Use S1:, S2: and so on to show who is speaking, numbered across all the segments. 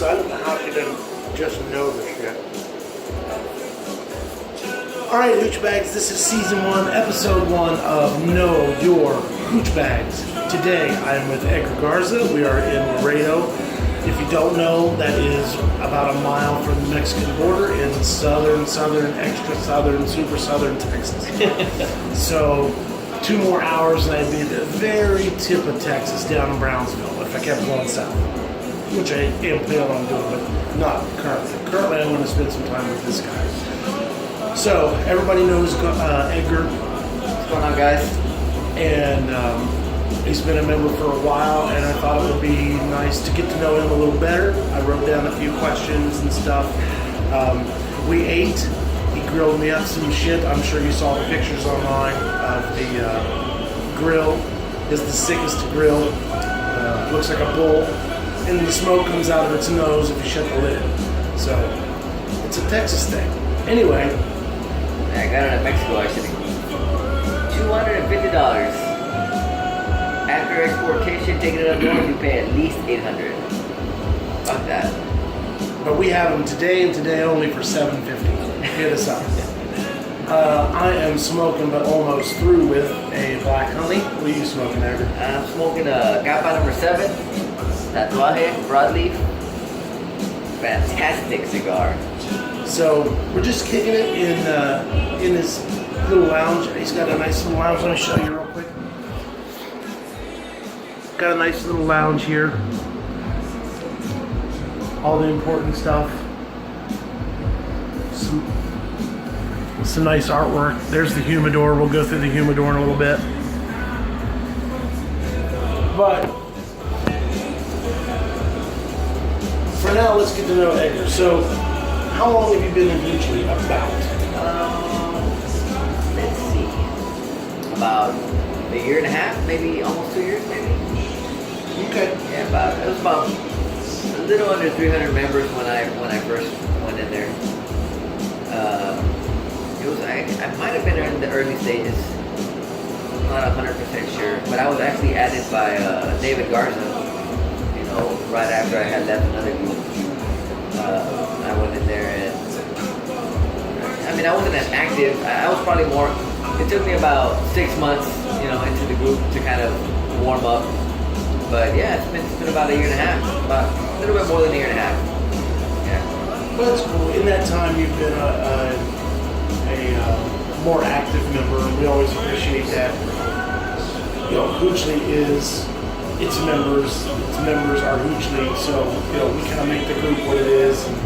S1: so I don't know how you didn't just know this yet. Alright, Hooch Bags, this is season 1, episode 1 of Know Your Hooch Bags. Today I am with Edgar Garza. We are in Laredo. If you don't know, that is about a mile from the Mexican border in southern, extra southern, super southern Texas. So 2 more hours and I'd be at the very tip of Texas down in Brownsville if I kept going south, which I am planning on doing, but not currently. Currently I want to spend some time with this guy. So everybody knows Edgar.
S2: What's going on, guys?
S1: And he's been a member for a while, and I thought it would be nice to get to know him a little better. I wrote down a few questions and stuff. We ate. He grilled me up some shit. I'm sure you saw the pictures online of the grill. It's the sickest grill. Looks like a bull, and the smoke comes out of its nose if you shut the lid. So it's a Texas thing. Anyway.
S2: I got it in Mexico, actually. $250. After exportation, taking it up north, you pay at least $800. Fuck that.
S1: But we have them today and today only for $750. Hit us up. I am smoking, but almost through with a black honey. What are you smoking, Edgar?
S2: I'm smoking a Capa number 7. Tatuaje, broadleaf. Fantastic cigar.
S1: So we're just kicking it in his little lounge. He's got a nice little lounge. Let me show you real quick. Got a nice little lounge here. All the important stuff. Some nice artwork. There's the humidor. We'll go through the humidor in a little bit. But for now, let's get to know Edgar. So, how long have you been in Hoochly? About?
S2: Let's see. About a year and a half, maybe almost 2 years, maybe.
S1: Okay.
S2: Yeah, it was about a little under 300 members when I first went in there. I might have been in the early stages. I'm not 100% sure, but I was actually added by Edgar Garza. You know, right after I had left another group. I went in there and I mean I wasn't as active. I was probably more. It took me about 6 months, you know, into the group to kind of warm up. But yeah, it's been about a year and a half, about a little bit more than a year and a half. Yeah.
S1: Well, that's cool. In that time, you've been a more active member, and we always appreciate that. You know, Hoochly is its members. Its members are Hoochly, so you know we kind of make the group what it is. And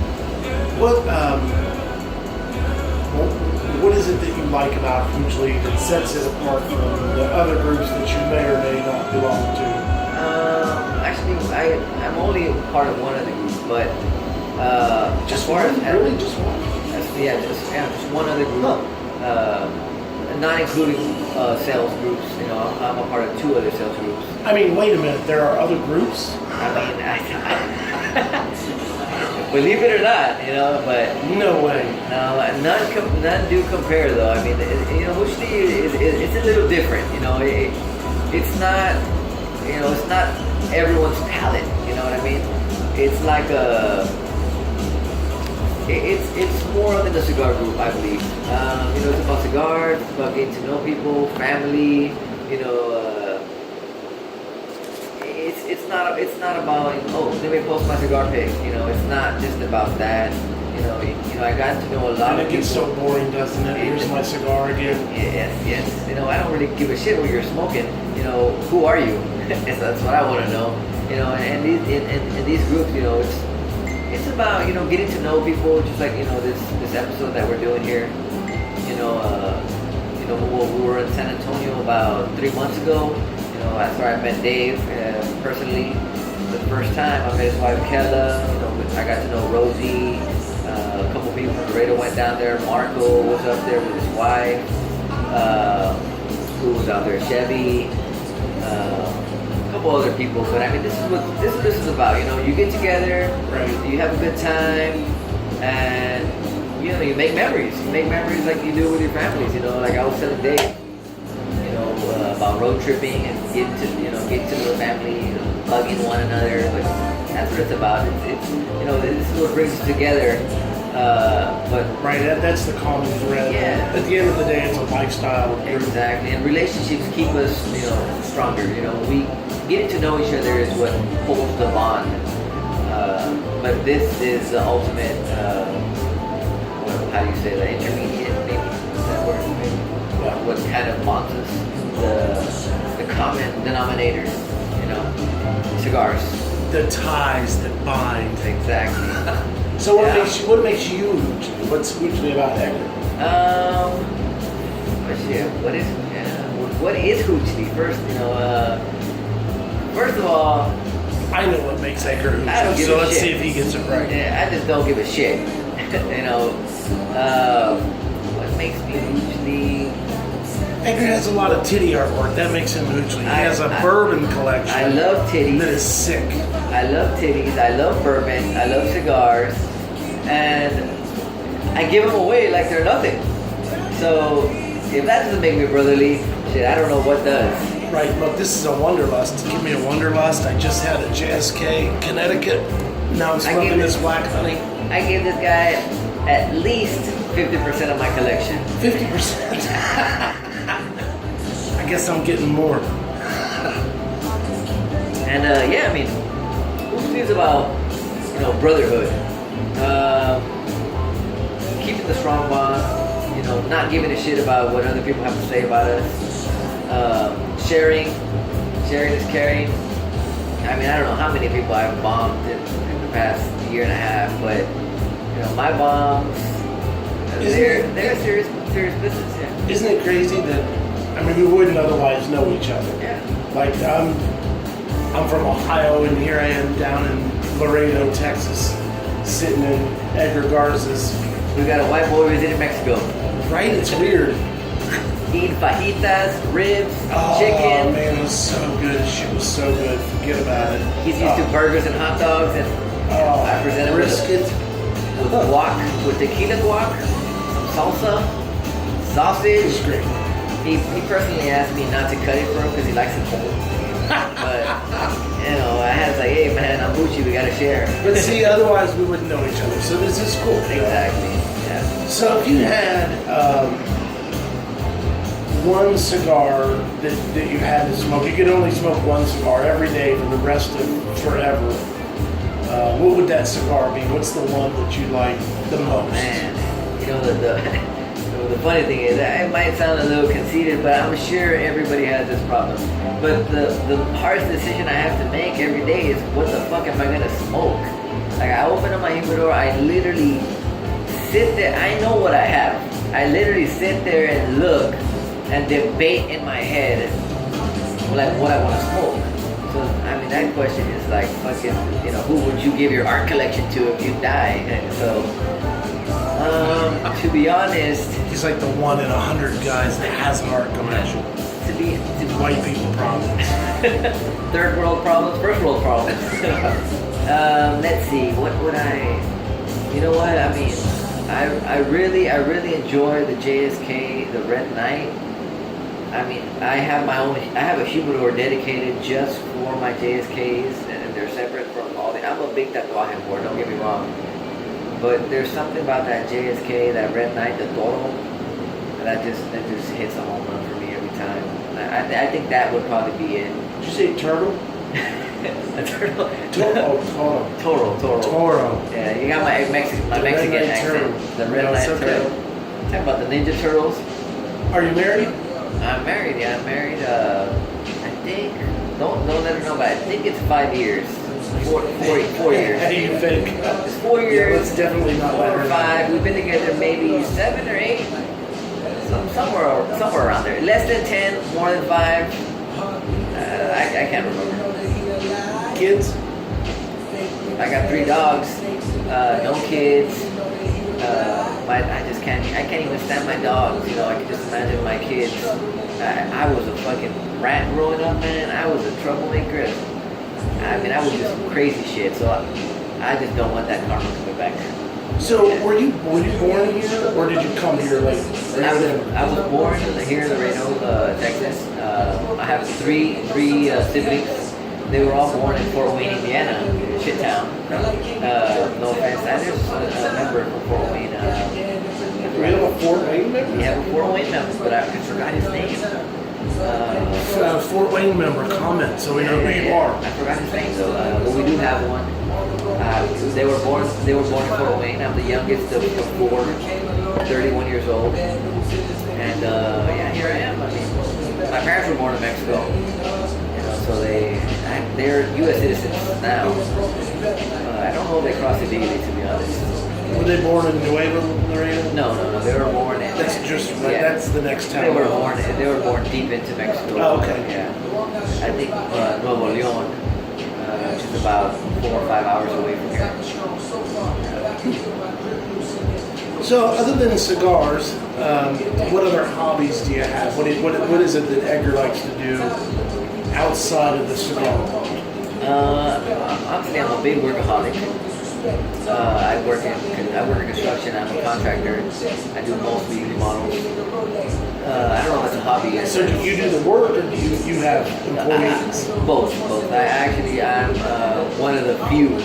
S1: what is it that you like about Hoochly that sets it apart from the other groups that you may or may not belong to?
S2: Actually, I'm only part of one of the groups, but
S1: just one? Really, just one?
S2: Just one other group. Not including sales groups. You know, I'm a part of 2 other sales groups.
S1: I mean, wait a minute. There are other groups?
S2: I mean, believe it or not, you know, but
S1: no way.
S2: No, none do compare though. I mean, you know, Hoochly is it's a little different. You know, it's not. You know, it's not everyone's palate. You know what I mean? It's like it's more than a cigar group, I believe. You know, it's about cigars, it's about getting to know people, family. You know, it's not about let me post my cigar pic. You know, it's not just about that. You know, I got to know a lot of people.
S1: It gets so boring, doesn't it? Here's my cigar again.
S2: Yes. You know, I don't really give a shit what you're smoking. You know, who are you? That's what I want to know. You know, and these groups, you know, it's about, you know, getting to know people, just like, you know, this episode that we're doing here. You know, we were in San Antonio about 3 months ago. You know, that's where I met Dave personally for the first time. I met his wife Kella. You know, I got to know Rosie. A couple people from Laredo went down there. Marco was up there with his wife. Who was out there? Chevy. A couple other people, but I mean, this is what this is about. You know, you get together,
S1: right?
S2: You have a good time, and you know, you make memories. You make memories like you do with your families. You know, like I was telling Dave, you know, about road tripping and getting to know the family, you know, hugging one another. But That's what it's about. It's you know, this is what brings us together. But
S1: Right, that's the common thread.
S2: Yeah.
S1: At the end of the day, it's a lifestyle.
S2: exactly, and relationships keep us, you know, stronger. You know, we getting to know each other is what holds the bond. But this is the ultimate. How do you say that? Intermediate, maybe. Is that word? Maybe.
S1: Yeah.
S2: What kind of bonds us? The common denominator. You know, cigars.
S1: The ties that bind.
S2: Exactly.
S1: So what
S2: Yeah.
S1: makes you hugely? What's hugely about Edgar?
S2: What is hoochly? First, you know, first of all,
S1: I know what makes Edgar
S2: I don't
S1: hugely,
S2: give
S1: so
S2: a
S1: let's
S2: shit.
S1: see if he gets it right.
S2: I just don't give a shit. You know, what makes me hugely?
S1: Edgar has a lot of titty artwork. That makes him hugely. He has a bourbon collection.
S2: I love titties.
S1: That is sick.
S2: I love titties. I love bourbon. I love cigars, and I give them away like they're nothing. So if that doesn't make me brotherly, shit, I don't know what does.
S1: Right, look, this is a Wanderlust. Give me a Wanderlust. I just had a JSK, Connecticut. Now I'm smoking this black honey.
S2: I give this guy at least 50% of my collection.
S1: 50%. I guess I'm getting more.
S2: And yeah, I mean, Hoochly is about, you know, brotherhood. Keeping the strong bond, you know, not giving a shit about what other people have to say about us. Sharing is caring. I mean, I don't know how many people I've bombed in the past year and a half, but you know, my bombs, they're serious business. Yeah.
S1: Isn't it crazy that, I mean, we wouldn't otherwise know each other?
S2: Yeah.
S1: Like, I'm from Ohio, and here I am down in Laredo, Texas, sitting in Edgar Garza's.
S2: We got a white boy visiting Mexico.
S1: Right? It's weird.
S2: Eating fajitas, ribs,
S1: Oh,
S2: chicken.
S1: man, it was so good. Shit was so good. Forget about it.
S2: He's used to burgers and hot dogs, and I present him
S1: brisket.
S2: with guac, with tequila guac, some salsa,
S1: It was
S2: sausage.
S1: great.
S2: He personally asked me not to cut it for him because he likes it cold. But, you know, I had to say, hey man, I'm Gucci, we gotta share.
S1: But see, otherwise we wouldn't know each other. So this is cool.
S2: Exactly, yeah.
S1: So if you had one cigar that you had to smoke, you could only smoke one cigar every day for the rest of forever, what would that cigar be? What's the one that you like the most?
S2: Man, you know, the funny thing is, it might sound a little conceited, but I'm sure everybody has this problem. But the hardest decision I have to make every day is, what the fuck am I gonna smoke? Like, I open up my humidor, I literally sit there, I know what I have. I literally sit there and look and debate in my head, like, what I want to smoke. So, I mean, that question is like, fucking, you know, who would you give your art collection to if you die? So, to be honest,
S1: He's like the 1 in 100 guys that has an art collection.
S2: to be
S1: White people problems.
S2: third world problems, first world problems. Let's see, what would I? You know what? I mean, I really enjoy the JSK, the Red Knight. I mean, I have a humidor dedicated just for my JSKs, and they're separate from all the. I'm a big tatuaje boy, don't get me wrong. But there's something about that JSK, that Red Knight, the Toro, that just hits a home run for me every time. I think that would probably be it.
S1: Did you say turtle?
S2: A turtle.
S1: Toro.
S2: Toro. Yeah, you got my Mexican
S1: The Red
S2: accent.
S1: Knight turtle.
S2: The Red
S1: No, it's
S2: Knight
S1: okay.
S2: turtle. Talking about the Ninja Turtles.
S1: Are you married?
S2: I'm married. Yeah, I'm married. I think. Don't let her know, but I think it's 5 years. Four years.
S1: How do you think?
S2: It's 4
S1: Yeah,
S2: years.
S1: let's definitely not
S2: 4
S1: let
S2: or
S1: her know.
S2: 5. We've been together maybe 7 or 8. Somewhere around there. Less than 10, more than 5. I can't remember.
S1: Kids?
S2: I got 3 dogs. No kids. I can't even stand my dogs. You know, I can just imagine my kids. I was a fucking rat growing up, man. I was a troublemaker. I mean, I would do some crazy shit. So I just don't want that karma coming back.
S1: So were you born here, or did you come here like?
S2: I was born here in Laredo, Texas. I have three siblings. They were all born in Fort Wayne, Indiana, shit town. No offense. And there's a member from Fort Wayne.
S1: We have a Fort Wayne member?
S2: We have a Fort Wayne member, but I forgot his name.
S1: Fort Wayne member, comment so we know who you are.
S2: I forgot his name though, but we do have one. They were born in Fort Wayne. I'm the youngest of four, 31 years old. And yeah, here I am. I mean, my parents were born in Mexico. You know, so they're U.S. citizens now. I don't know if they crossed illegally, to be honest.
S1: Were they born in Nuevo Laredo?
S2: No. They were born in.
S1: That's just right.
S2: Yeah.
S1: That's the next town.
S2: They were born deep into Mexico.
S1: Oh, okay.
S2: Yeah. I think Nuevo Leon, which is about 4 or 5 hours away from here.
S1: So, other than cigars, what other hobbies do you have? What is it that Edgar likes to do outside of the cigar world?
S2: Honestly, I'm a big workaholic. I work in construction. I'm a contractor. I do mostly remodels. I don't know if that's a hobby.
S1: So do you do the work, or do you have employees?
S2: Both. I'm one of the few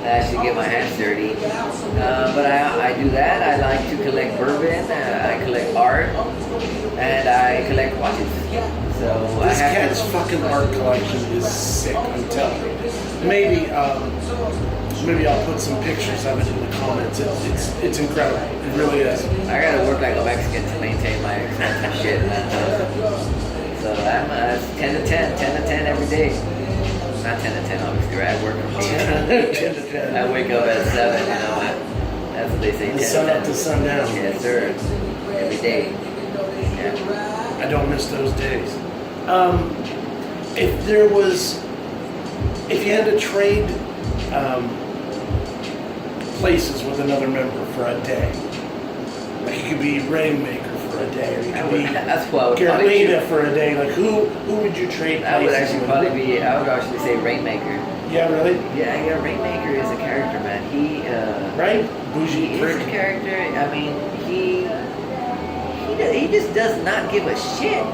S2: that actually get my hands dirty. But I do that. I like to collect bourbon. I collect art, and I collect watches. So
S1: This cat's fucking art collection is sick. I'm telling you. Maybe I'll put some pictures of it in the comments. It's incredible. It really is.
S2: I gotta work like a Mexican to maintain my expensive shit, man. So I'm 10 to 10 every day. Not 10 to 10, obviously, right? I work from
S1: 10 to 10.
S2: I wake up at 7, you know. That's what they say. 10 to
S1: Sun
S2: 10.
S1: up to sundown.
S2: Yes, sir. Every day. Yeah.
S1: I don't miss those days. If you had to trade places with another member for a day, like you could be Rainmaker for a day, or you could be
S2: That's what I would probably
S1: Carolina
S2: choose.
S1: for a day. Like who would you trade
S2: I would
S1: places
S2: actually
S1: with?
S2: I would actually say Rainmaker.
S1: Yeah, really?
S2: Yeah, Rainmaker is a character, man.
S1: Right? Bougie
S2: He is
S1: prick.
S2: a character. I mean, he just does not give a shit,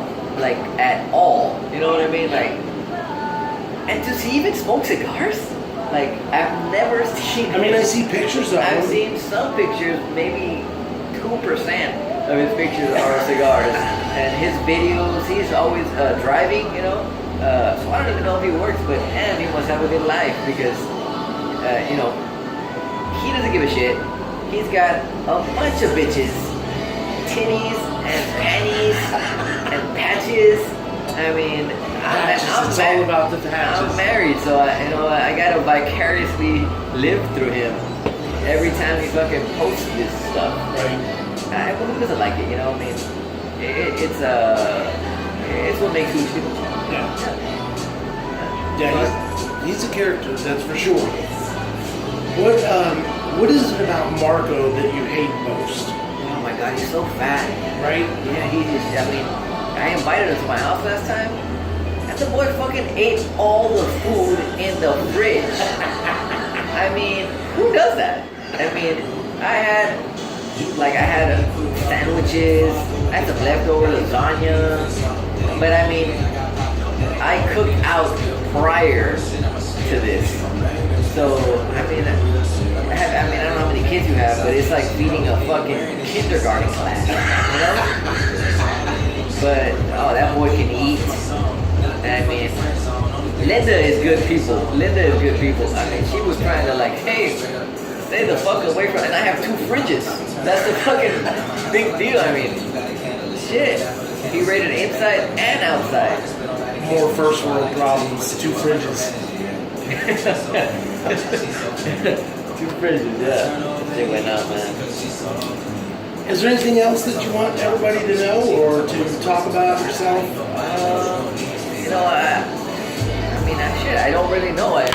S2: like, at all. You know what I mean? Like, and does he even smoke cigars? Like, I've never seen.
S1: I mean, I see pictures of
S2: I've
S1: him.
S2: seen some pictures, maybe 2% of his pictures are cigars, and his videos. He's always driving, you know. So I don't even know if he works, but damn, he must have a good life because, you know, he doesn't give a shit. He's got a bunch of bitches, titties and panties and patches. I mean,
S1: It's all about the patches.
S2: I'm married, so I gotta vicariously live through him every time he fucking posts this stuff.
S1: Right.
S2: Who doesn't like it? You know, I mean, it's what makes huge people.
S1: Yeah, he's a character, that's for sure. What is it about Marco that you hate most?
S2: Oh my god, he's so fat.
S1: Right?
S2: Yeah, I mean, I invited him to my house last time, and the boy fucking ate all the food in the fridge. I mean, who does that? I mean, I had sandwiches, I had some leftover lasagna, but I mean, I cooked out prior to this. So, I mean, I don't know how many kids you have, but it's like feeding a fucking kindergarten class, you know? But, oh, that boy can eat. I mean, Linda is good people. I mean, she was trying to like, hey, stay the fuck away from, and I have 2 fridges. That's the fucking big deal. I mean, shit. He rated inside and outside.
S1: More first world problems, 2 fridges.
S2: 2 fridges, yeah. They went up, man.
S1: Is there anything else that you want everybody to know or to talk about yourself?
S2: You know, I mean, I don't really know. I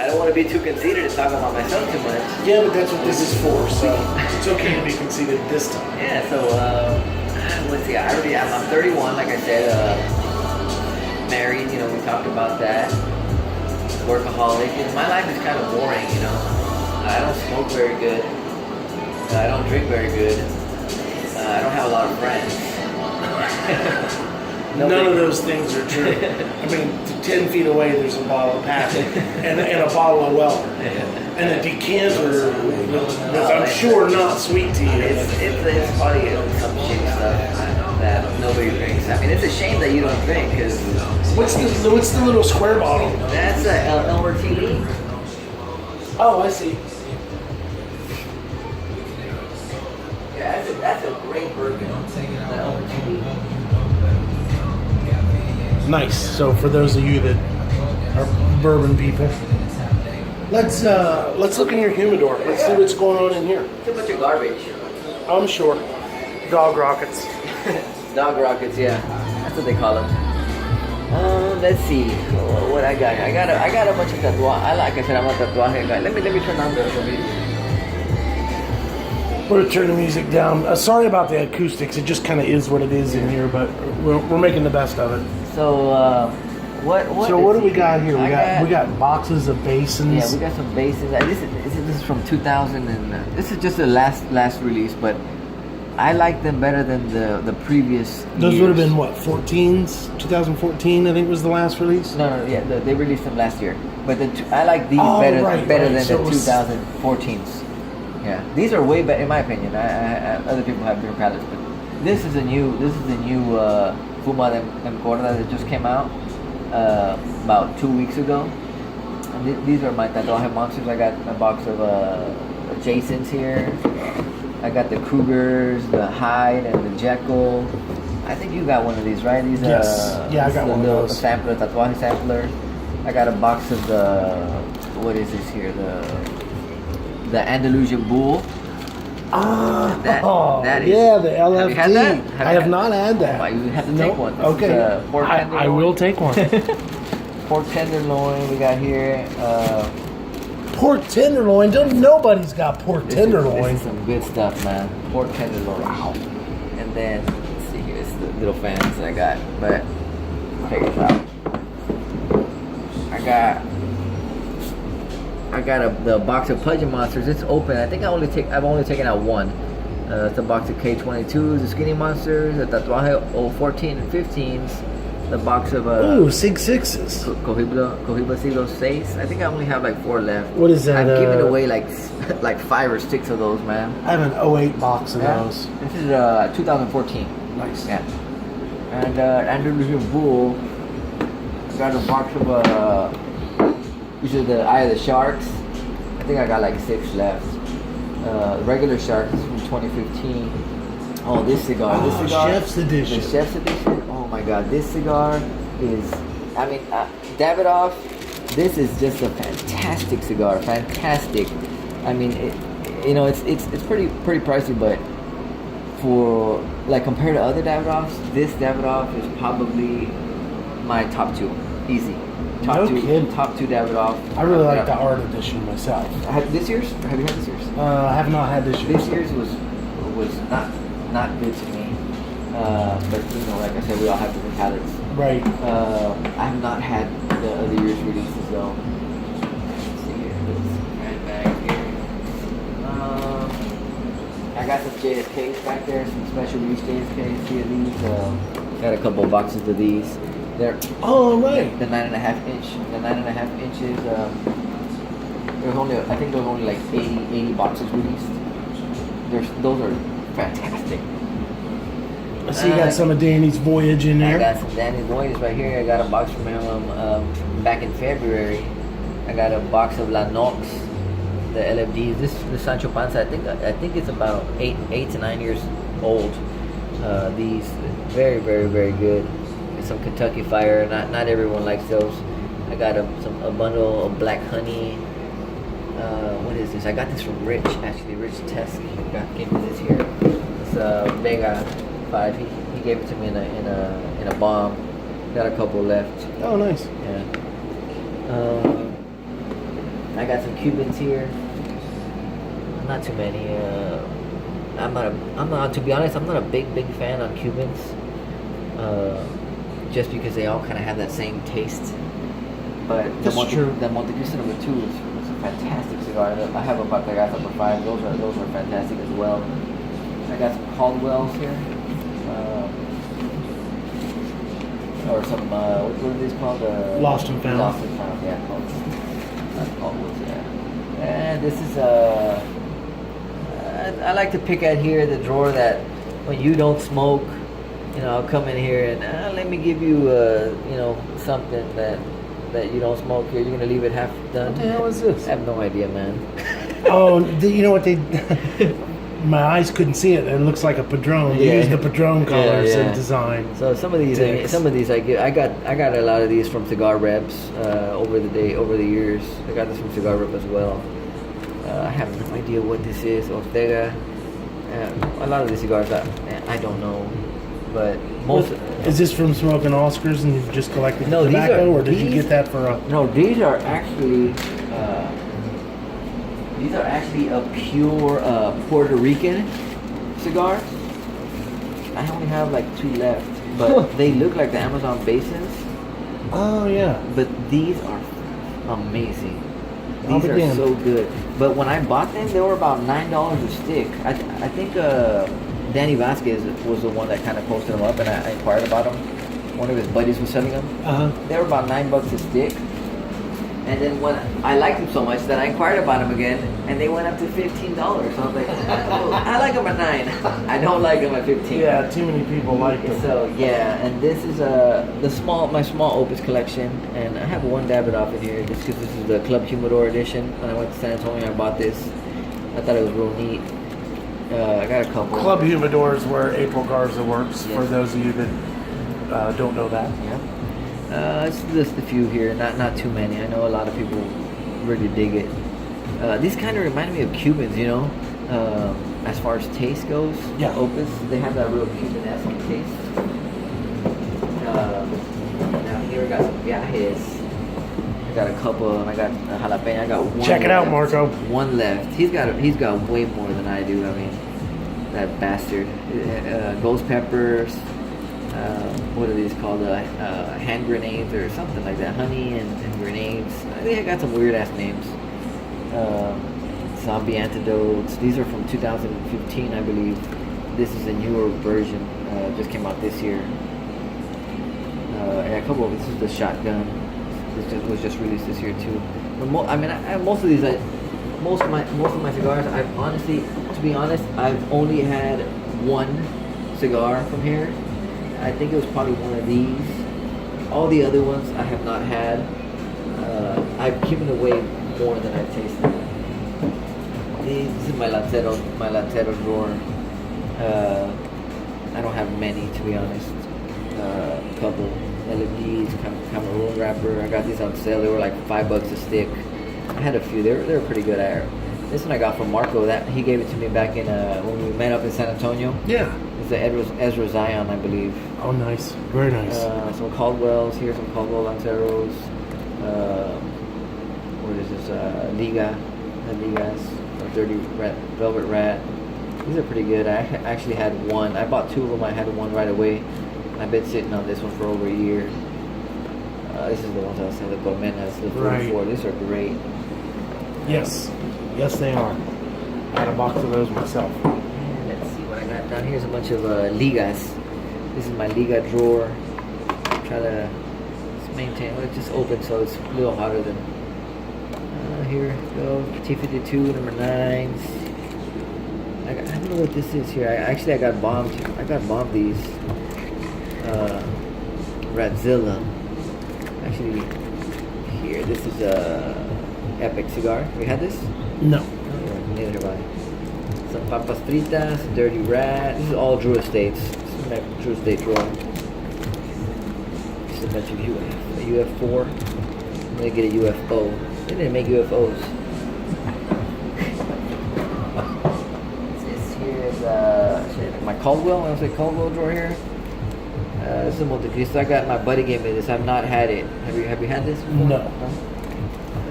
S2: don't want to be too conceited to talk about myself too much.
S1: Yeah, but that's what this is for, so it's okay to be conceited this time.
S2: Yeah, so, let's see, I'm 31, like I said, married, you know, we talked about that. Workaholic. And my life is kind of boring, you know. I don't smoke very good. I don't drink very good. I don't have a lot of friends.
S1: None of those things are true. I mean, 10 feet away, there's a bottle of Pappy and a bottle of Weller. And a decanter that's, I'm sure, not sweet to you.
S2: It's probably some shitty stuff that nobody drinks. I mean, it's a shame that you don't drink, because...
S1: What's the little square bottle?
S2: That's a Elmer TV.
S1: Oh, I see.
S2: Yeah, that's a great bourbon. The Elmer TV.
S1: Nice. So for those of you that are bourbon people, let's look in your humidor. Let's see what's going on in here.
S2: It's a bunch of garbage.
S1: I'm sure. Dog rockets.
S2: Dog rockets, yeah. That's what they call them. Let's see what I got. I got a bunch of tatuajes. Like I said, I'm a tatuaje guy. Let me turn on the music.
S1: We're gonna turn the music down. Sorry about the acoustics. It just kind of is what it is in here, but we're making the best of it.
S2: So what?
S1: So what do we got here? We got boxes of basins.
S2: Yeah, we got some basins. This is from 2000, and this is just the last release, but I like them better than the previous.
S1: Those
S2: years.
S1: would have been what, 14s? 2014, I think was the last release.
S2: No, yeah, they released them last year. But I like these better than
S1: so
S2: the 2014s. Yeah, these are way better in my opinion. Other people have different palettes, but this is a new Fuma de Corda that just came out about 2 weeks ago. And these are my tatuaje monsters. I got a box of Jasons here. I got the Krugers, the Hyde, and the Jekyll. I think you got one of these, right? These,
S1: yeah, I got one of those.
S2: Sampler, tatuaje sampler. I got a box of the, what is this here? The Andalusian Bull. That is,
S1: yeah, the LFT.
S2: Have you had that?
S1: I have not had that.
S2: Oh, you have to take one. This
S1: okay,
S2: is, pork
S1: I will take one.
S2: Pork tenderloin we got here.
S1: Pork tenderloin. Nobody's got pork tenderloin.
S2: This is some good stuff, man. Pork tenderloin. Wow. And then, let's see here. It's the little fans that I got. But, check this out. I got the box of Pudgy Monsters. It's open. I think I've only taken out one. It's a box of K22s, the Skinny Monsters, the Tatuaje 014 and 15s. The box of
S1: Sig 6s.
S2: Cohiba Siglo 6. I think I only have like 4 left.
S1: What is that?
S2: I've given away like 5 or 6 of those, man.
S1: I have an 08 box of those.
S2: This is 2014.
S1: Nice.
S2: Yeah. And Andalusian Bull. Got a box of these are the Eye of the Sharks. I think I got like 6 left. Regular Sharks from 2015. Oh, this cigar.
S1: Chef's Edition.
S2: The Chef's Edition. Oh my God, this cigar is. I mean, Davidoff. This is just a fantastic cigar. Fantastic. I mean, it's pretty pricey, but for like compared to other Davidoffs, this Davidoff is probably my top 2, easy. Top two Davidoff.
S1: I really like the Art Edition myself.
S2: This year's? Have you had this year's?
S1: I have not had this year's.
S2: This year's was not good to me. But like I said, we all have different palates.
S1: Right.
S2: I have not had the other year's releases though. Let's see here. This bag here. I got some JSKs back there, some special release JSKs. See these? Got a couple of boxes of these. They're
S1: right.
S2: The 9.5 inch. The 9.5 inches. I think there's only like 80 boxes released. Those are fantastic.
S1: I see you got some of Danny's Voyage in there.
S2: I got some Danny's Voyage right here. I got a box from him back in February. I got a box of La Nox, the LFDs. The Sancho Panza. I think it's about 8 to 9 years old. These very, very, very good. Some Kentucky Fire. Not everyone likes those. I got a bundle of Black Honey. What is this? I got this from Rich, actually. Rich Test gave me this here. It's Vega 5. He gave it to me in a bomb. Got a couple left.
S1: Oh, nice.
S2: Yeah. I got some Cubans here. Not too many. To be honest, I'm not a big fan on Cubans. Just because they all kind of have that same taste. But
S1: That's true.
S2: The Monte Cristo number 2 is a fantastic cigar. I have a Batagaz number 5. Those are fantastic as well. I got some Caldwells here. or some what are these called?
S1: Lost and Found.
S2: Lost and Found, yeah. Caldwells, yeah. And this is I like to pick at here the drawer that when you don't smoke, you know, I'll come in here and let me give you you know, something that you don't smoke here. You're gonna leave it half done.
S1: What the hell is this?
S2: I have no idea, man.
S1: Oh, you know what they? My eyes couldn't see it. It looks like a Padron. They use the Padron colors and design.
S2: So some of these I got a lot of these from Cigar Reps over the years. I got this from Cigar Rep as well. I have no idea what this is. Ortega. A lot of the cigars I don't know, but most.
S1: Is this from smoking Oscars and you've just collected tobacco, or did you get that for a?
S2: No, these are actually a pure Puerto Rican cigar. I only have like 2 left, but they look like the Amazon basins.
S1: Oh yeah.
S2: But these are amazing.
S1: I'll
S2: These
S1: be
S2: are
S1: damned.
S2: so good. But when I bought them, they were about $9 a stick. I think Danny Vasquez was the one that kind of posted them up, and I inquired about them. One of his buddies was selling them. They were about $9 a stick. And then when I liked them so much that I inquired about them again, and they went up to $15. So I was like, oh, I like them at $9. I don't like them at $15.
S1: Yeah, too many people like them.
S2: So yeah, and this is my small Opus collection, and I have one Davidoff in here just because this is the Club Humidor edition. When I went to San Antonio, I bought this. I thought it was real neat. I got a couple.
S1: Club Humidor is where Edgar Garza works.
S2: Yes.
S1: For those of you that don't know that.
S2: Yeah. It's just a few here, not too many. I know a lot of people really dig it. These kind of remind me of Cubans, you know, as far as taste goes.
S1: Yeah.
S2: Opus, they have that real Cuban-esque taste. Now here we got some Viajes. I got a couple, and I got a jalapeno. I got one.
S1: Check it out,
S2: left.
S1: Marco.
S2: One left. He's got way more than I do. I mean, that bastard. Ghost peppers. What are these called? Hand grenades or something like that. Honey and grenades. They got some weird ass names. Zombie antidotes. These are from 2015, I believe. This is a newer version. Just came out this year. A couple of this is the shotgun. This was just released this year too. But most of these, most of my cigars. I've honestly, to be honest, I've only had one cigar from here. I think it was probably one of these. All the other ones I have not had. I've given away more than I've tasted. This is my Lancero drawer. I don't have many, to be honest. A couple LMGs, Cameroon wrapper. I got these on sale. They were like $5 a stick. I had a few. They were pretty good. This one I got from Marco. That he gave it to me back in when we met up in San Antonio.
S1: Yeah.
S2: It's the Ezra Zion, I believe.
S1: Oh, nice. Very nice.
S2: Some Caldwells here, some Caldwell Lanceros. What is this? Ligas, or Dirty Rat, Velvet Rat. These are pretty good. I actually had one. I bought 2 of them. I had one right away. I've been sitting on this one for over a year. This is the ones I was saying, the Colmenas, the 44. These are great.
S1: Yes. Yes, they are. I had a box of those myself.
S2: Let's see what I got down here. Is a bunch of Ligas. This is my Liga drawer. Try to maintain. Well, it's just open, so it's a little hotter than. Here we go. T52 number 9s. I don't know what this is here. I got bombed. I got bombed these. Radzilla. Actually, here. This is a Epic cigar. We had this?
S1: No.
S2: Oh, neither have I. Some papas fritas, Dirty Rat. This is all Drew Estates. This is my Drew Estate drawer. This is a bunch of UF4. I'm gonna get a UFO. They didn't make UFOs. This here is my Caldwell. I was like Caldwell drawer here. This is a Monte Cristo. My buddy gave me this. I've not had it. Have you had this before?
S1: No.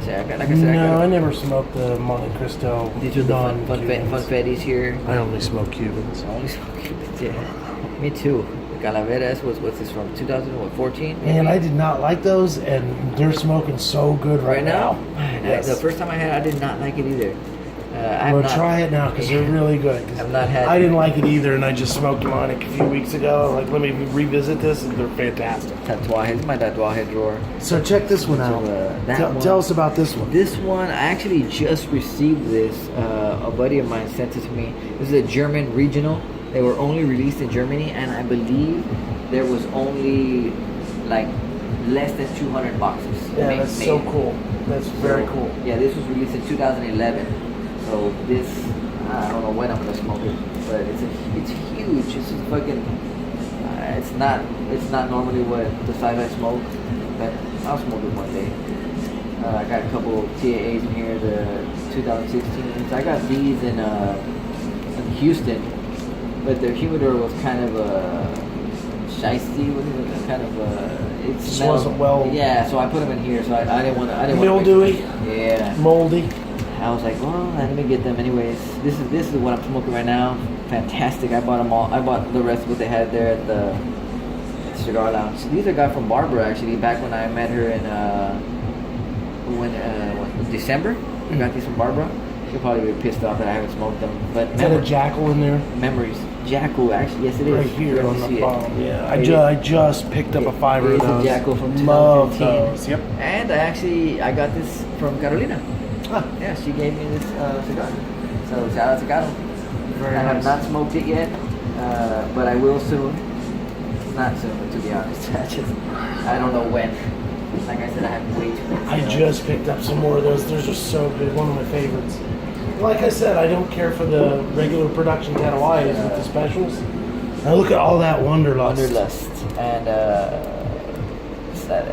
S2: I
S1: never smoked the Monte Cristo.
S2: These are the funfettis here.
S1: I only smoke Cubans.
S2: I only smoke Cubans, yeah. Me too. The Calaveras what's this from? 2014?
S1: And I did not like those, and they're smoking so good right now.
S2: Man,
S1: Yes.
S2: the first time I had it, I did not like it either. I
S1: Well,
S2: have not,
S1: try it now because they're really good. 'Cause
S2: I've not had.
S1: I didn't like it either, and I just smoked them on it a few weeks ago. Like, let me revisit this, and they're fantastic.
S2: Tatuaje. This is my tatuaje drawer.
S1: So check this one
S2: So,
S1: out.
S2: that one-
S1: Tell us about this one.
S2: This one, I actually just received this. A buddy of mine sent it to me. This is a German regional. They were only released in Germany, and I believe there was only like less than 200 boxes.
S1: Yeah, that's so
S2: made.
S1: cool. That's very
S2: So,
S1: cool.
S2: Yeah, this was released in 2011. So this, I don't know when I'm gonna smoke it, but it's huge. It's just fucking. It's not normally what the size I smoke, but I'll smoke it one day. I got a couple TAAs in here, the 2016s. I got these in Houston, but their humidor was kind of shiesty. What is it? Kind of it
S1: Just wasn't well.
S2: Yeah, so I put them in here. So I didn't want to. I didn't want
S1: Mildewy.
S2: Yeah.
S1: Moldy.
S2: I was like, well, let me get them anyways. This is what I'm smoking right now. Fantastic. I bought them all. I bought the rest of what they had there at the cigar lounge. These are got from Barbara actually. Back when I met her in December, I got these from Barbara. She'll probably be pissed off that I haven't smoked them. But
S1: Is that a jackal in there?
S2: memories. Jackal, actually, yes it is.
S1: Right here
S2: You
S1: on
S2: can
S1: the
S2: see it.
S1: bottom. Yeah,
S2: It
S1: I just picked up a fiver of
S2: It's a
S1: those.
S2: Jackal from 2015.
S1: Love those. Yep.
S2: And I got this from Carolina.
S1: Ah,
S2: Yeah, she gave me this cigar. So shout out to Carol.
S1: very
S2: I have
S1: nice.
S2: not smoked it yet, but I will soon. Not soon, to be honest. I don't know when. Like I said, I have way too many.
S1: I just picked up some more of those. Those are so good. One of my favorites. Like I said, I don't care for the regular production Tatuajes with the specials. Now look at all that Wanderlust.
S2: Wanderlust and what's that?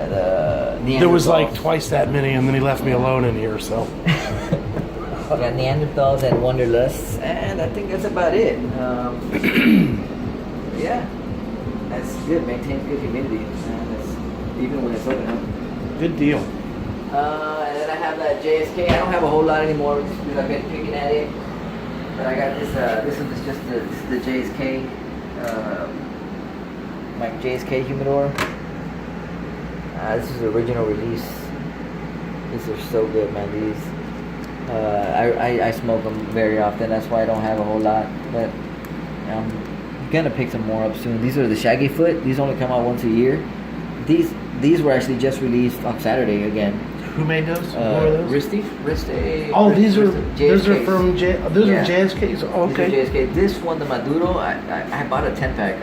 S1: There was like
S2: Neanderthals.
S1: twice that many, and then he left me alone in here. So
S2: We got Neanderthals and Wanderlusts, and I think that's about it. Yeah, that's good. Maintains good humidity, and it's, even when it's open up.
S1: good deal.
S2: And then I have that JSK. I don't have a whole lot anymore just because I've been picking at it. But I got this. This one is just the JSK. My JSK humidor. This is the original release. These are so good, man. These. I smoke them very often. That's why I don't have a whole lot. But I'm gonna pick some more up soon. These are the Shaggy Foot. These only come out once a year. These were actually just released on Saturday again.
S1: Who made those? What were those?
S2: Risti.
S1: Oh, those are
S2: JSKs.
S1: from those
S2: Yeah.
S1: are JSKs. Oh, okay.
S2: These are JSK. This one, the Maduro, I bought a 10-pack.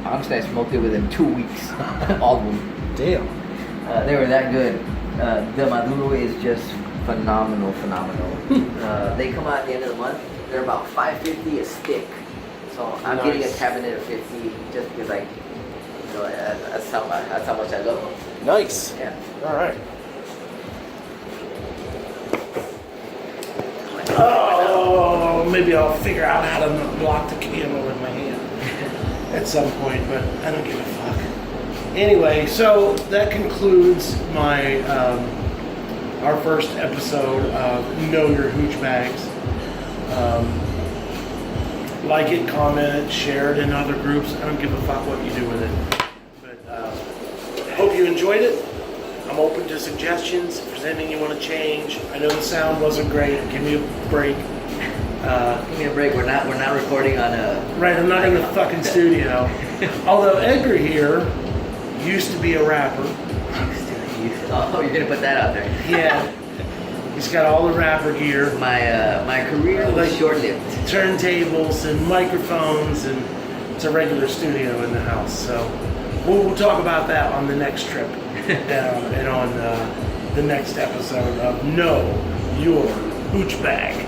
S2: Honestly, I smoked it within 2 weeks. All of them.
S1: Damn.
S2: They were that good. The Maduro is just phenomenal. They come out at the end of the month. They're about $5.50 a stick. So I'm getting a
S1: Nice.
S2: cabinet of 50 just because that's how much I love them.
S1: Nice.
S2: Yeah.
S1: All right. Oh, maybe I'll figure out how to block the camera with my hand at some point, but I don't give a fuck. Anyway, so that concludes my our first episode of Know Your Hooch Bags. Like it, comment it, share it in other groups. I don't give a fuck what you do with it. But hope you enjoyed it. I'm open to suggestions. If there's anything you want to change, I know the sound wasn't great. Give me a break.
S2: Give me a break. We're not recording on a.
S1: Right, I'm not in the fucking studio. Although Edgar here used to be a rapper.
S2: Oh, you're gonna put that out there.
S1: Yeah, he's got all the rapper gear,
S2: My career was
S1: Like-
S2: short-lived.
S1: turntables and microphones, and it's a regular studio in the house. So we'll talk about that on the next trip down and on the next episode of Know Your Hooch Bag.